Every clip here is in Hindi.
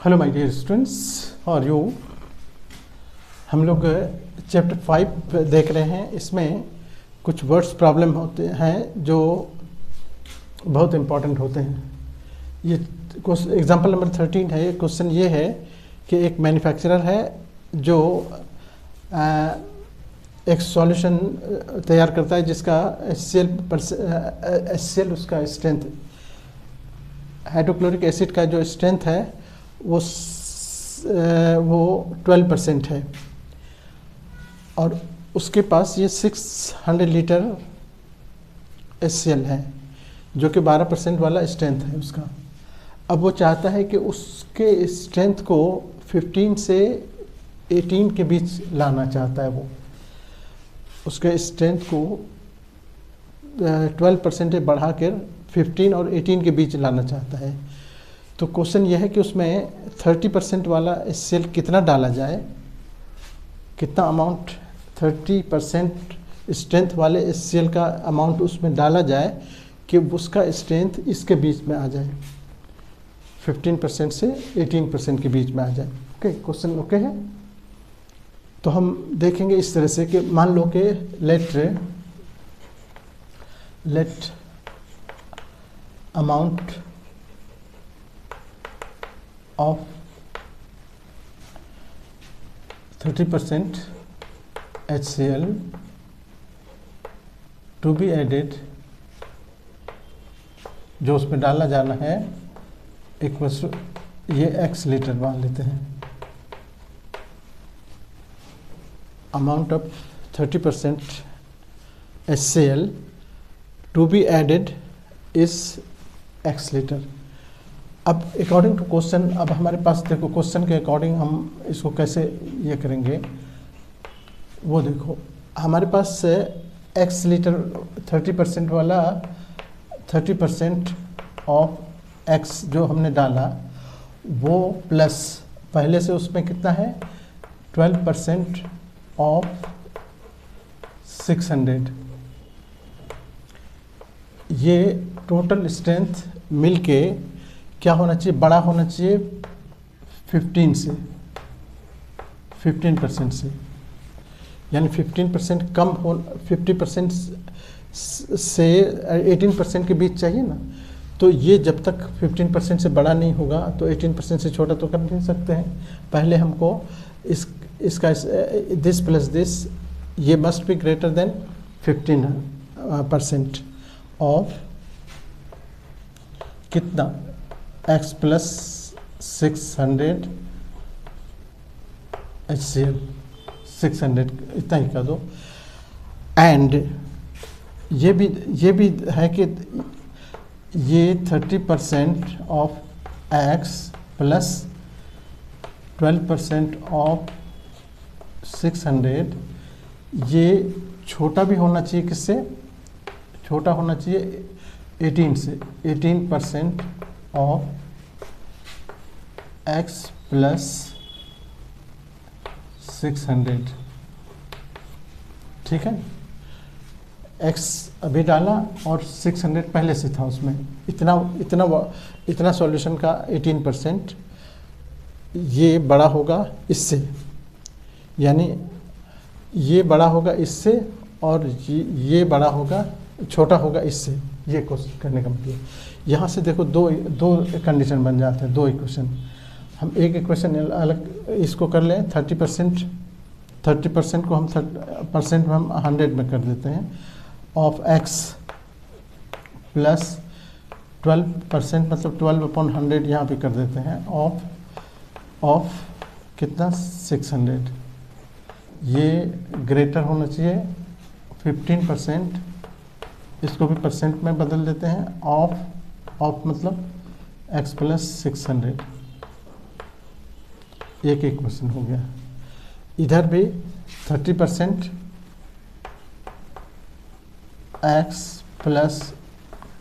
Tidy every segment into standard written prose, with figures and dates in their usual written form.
Hello my dear students, how are you. हम लोग चैप्टर 5 देख रहे हैं। इसमें कुछ वर्ड्स प्रॉब्लम होते हैं जो बहुत इम्पोर्टेंट होते हैं। ये एग्जांपल नंबर 13 है। क्वेश्चन ये है कि एक मैन्युफैक्चरर है जो एक सॉल्यूशन तैयार करता है जिसका HCl उसका स्ट्रेंथ, हाइड्रोक्लोरिक एसिड का जो स्ट्रेंथ है वो 12% है और उसके पास ये 600 लीटर HCl है जो कि 12% वाला स्ट्रेंथ है उसका। अब वो चाहता है कि उसके स्ट्रेंथ को 15 से 18 के बीच लाना चाहता है। वो उसके स्ट्रेंथ को 12% बढ़ा कर 15 और 18 के बीच लाना चाहता है। तो क्वेश्चन यह है कि उसमें 30% वाला HCl कितना डाला जाए, कितना अमाउंट 30% स्ट्रेंथ वाले HCl का अमाउंट उसमें डाला जाए कि उसका स्ट्रेंथ इसके बीच में आ जाए, 15% से 18% के बीच में आ जाए। ओके, क्वेश्चन ओके है। तो हम देखेंगे इस तरह से कि मान लो कि late amount of 30% HCl to be added, जो उसमें डाला जाना है इक्वल्स टू ये x लीटर मान लेते हैं। Amount of 30% HCl to be added is x litre. अब अकॉर्डिंग टू क्वेश्चन, अब हमारे पास देखो क्वेश्चन के अकॉर्डिंग हम इसको कैसे ये करेंगे वो देखो। हमारे पास x लीटर 30% वाला 30% ऑफ x जो हमने डाला वो प्लस पहले से उसमें कितना है 12% ऑफ 600। ये टोटल स्ट्रेंथ मिलके क्या होना चाहिए, बड़ा होना चाहिए 15% से, यानी 15% कम हो, 50% से 18% के बीच चाहिए ना। तो ये जब तक 15% से बड़ा नहीं होगा तो 18% से छोटा तो कर नहीं सकते हैं। पहले हमको इसका दिस प्लस दिस ये must be greater than 15% of कितना x प्लस 600 HCl, 600 इतना ही कर दो। एंड ये भी है कि ये 30% ऑफ x प्लस 12% ऑफ 600 ये छोटा भी होना चाहिए, किससे छोटा होना चाहिए 18 से, 18% ऑफ x प्लस 600। ठीक है, x अभी डाला और 600 पहले से था उसमें। इतना सॉल्यूशन का 18% ये बड़ा होगा इससे, यानी ये बड़ा होगा इससे और ये बड़ा होगा, छोटा होगा इससे। ये क्वेश्चन करने का मतलब यहाँ से देखो दो कंडीशन बन जाते हैं, दो इक्वेशन। हम एक इक्वेशन अलग इसको कर लें, 30% को हम 30% में हम 100 में कर देते हैं ऑफ x प्लस 12% मतलब 12/100 यहाँ पे कर देते हैं ऑफ कितना 600। ये ग्रेटर होना चाहिए 15%, इसको भी परसेंट में बदल देते हैं ऑफ मतलब x प्लस 600। एक क्वेश्चन हो गया। इधर भी 30% x प्लस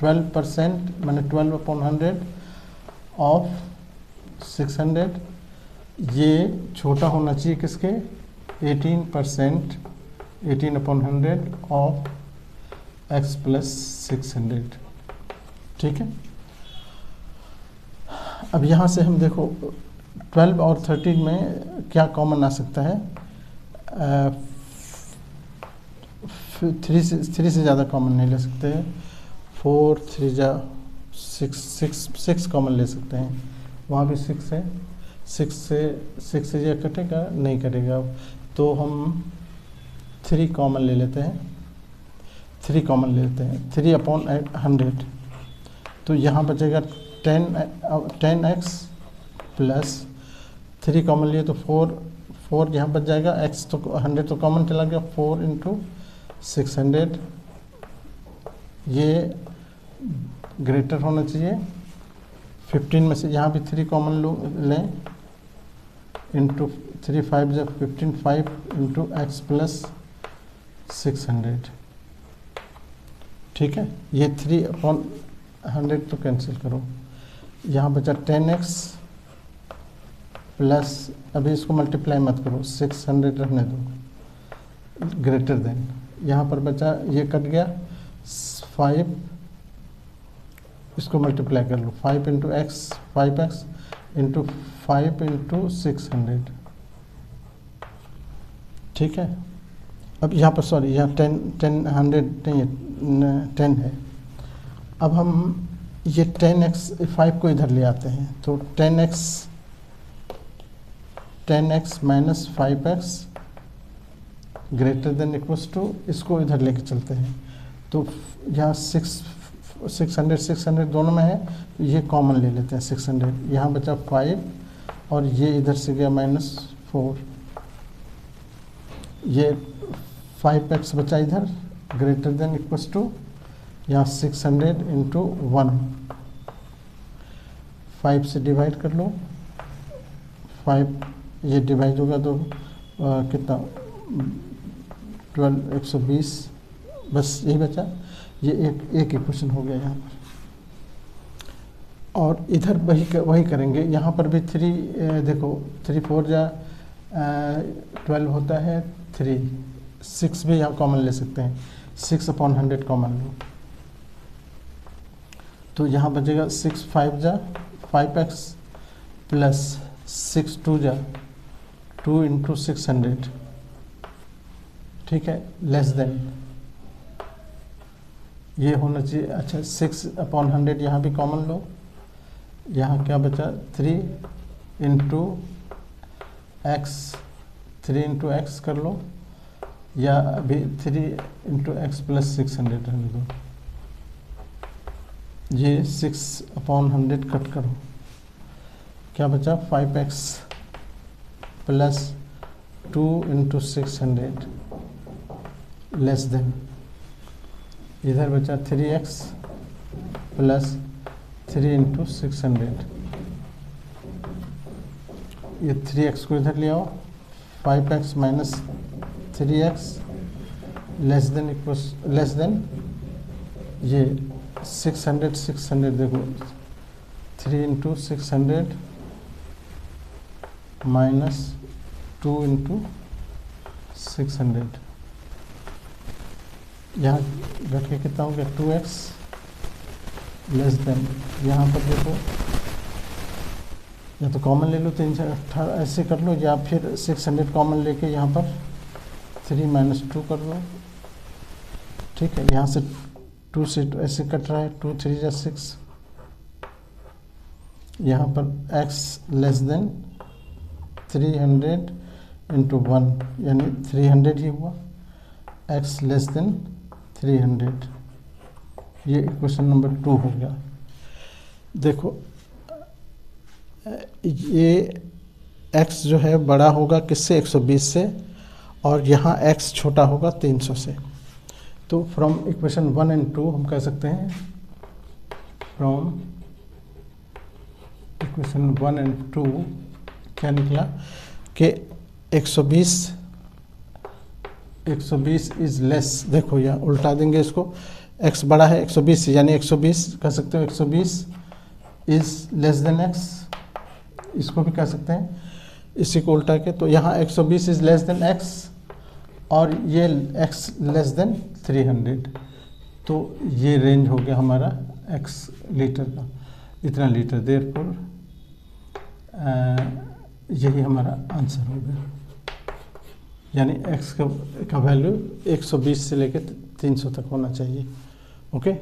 12% माने 12/100 ऑफ 600। ये छोटा होना चाहिए किसके 18%, 18/100 ऑफ x प्लस 600। ठीक है, अब यहाँ से हम देखो 12 और 13 में क्या कॉमन आ सकता है? 3 से ज़्यादा कॉमन नहीं ले सकते हैं। 4 3 जा 6 कॉमन ले सकते हैं, वहाँ भी 6 है। 6 से ये कटेगा नहीं कटेगा, तो हम 3 कॉमन ले लेते हैं। 3 कॉमन ले लेते हैं, 3/100, तो यहाँ बचेगा 10x प्लस 3 कॉमन लिए तो 4 यहाँ बच जाएगा। x तो 100 तो कॉमन चला गया, 4 × 600, ये ग्रेटर होना चाहिए 15 में से। यहाँ भी 3 कॉमन लें, इंटू 3 5 जब 15, 5 × x प्लस 600, ठीक है। ये 3/100 तो कैंसिल करो, यहाँ बचा 10x प्लस, अभी इसको मल्टीप्लाई मत करो, 600 रहने दो, ग्रेटर देन। यहाँ पर बचा, ये कट गया 5, इसको मल्टीप्लाई कर लो, 5 × x 5x इंटू 5 × 600, ठीक है। अब यहाँ पर सॉरी, यहाँ 100 नहीं है, 10 है। अब हम ये 10x 5 को इधर ले आते हैं, तो 10x minus 5x greater than equals to, इसको इधर लेके चलते हैं, तो यहाँ 600 दोनों में है, तो ये कॉमन ले लेते हैं 600। यहाँ बचा 5 और ये इधर से गया -4, ये 5x बचा इधर, ग्रेटर देन इक्वल्स टू, यहाँ 600 × 1, 5 से डिवाइड कर लो, 5 ये डिवाइड होगा तो कितना 12 120, बस यही बचा। ये एक इक्वेशन हो गया यहाँ पर, और इधर वही करेंगे। यहाँ पर भी 3 देखो, 3 4 जा 12 होता है, 3 6 भी यहाँ कॉमन ले सकते हैं, 6/100 कॉमन लो, तो यहाँ बचेगा 6 5 जा 5x प्लस 6 2 जा 2 × 600, ठीक है, लेस देन ये होना चाहिए। अच्छा, 6/100 यहाँ भी कॉमन लो, यहाँ क्या बचा 3 × x, 3 × x कर लो, या अभी 3 × x प्लस 600 रहने दो, ये 6/100 कट करो, क्या बचा 5x प्लस 2 × 600 लेस देन, इधर बचा 3x प्लस 3 × 600, ये 3x को इधर ले आओ, 5x minus 3x less than ये 600 देखो, 3 × 600 माइनस 2 × 600, यहाँ घट के कितना हो गया 2x लेस देन, यहाँ पर देखो, या तो कॉमन ले लो 3 से 18 ऐसे कर लो, या फिर 600 कॉमन लेके यहाँ पर 3 - 2 कर लो, ठीक है। यहाँ से 2 से ऐसे कट रहा है, 2 3 जा 6, यहाँ पर x लेस देन 300 × 1 यानी 300 ही हुआ, x लेस देन 300, ये इक्वेशन नंबर 2 हो गया। देखो ये x जो है बड़ा होगा किससे, 120 से, और यहाँ x छोटा होगा 300 से। तो फ्रॉम इक्वेशन 1 और 2 हम कह सकते हैं, फ्रॉम इक्वेशन 1 और 2 क्या निकला कि 120 इज लेस, देखो यहाँ उल्टा देंगे इसको, x बड़ा है 120 यानी 120 कह सकते हो 120 इज लेस देन x, इसको भी कह सकते हैं इसी को उल्टा के। तो यहाँ 120 इज लेस देन x और ये x लेस देन 300, तो ये रेंज हो गया हमारा x लीटर का, इतना लीटर। देयरफॉर यही हमारा आंसर होगा, यानी x का वैल्यू 120 से लेकर 300 तक होना चाहिए। ओके।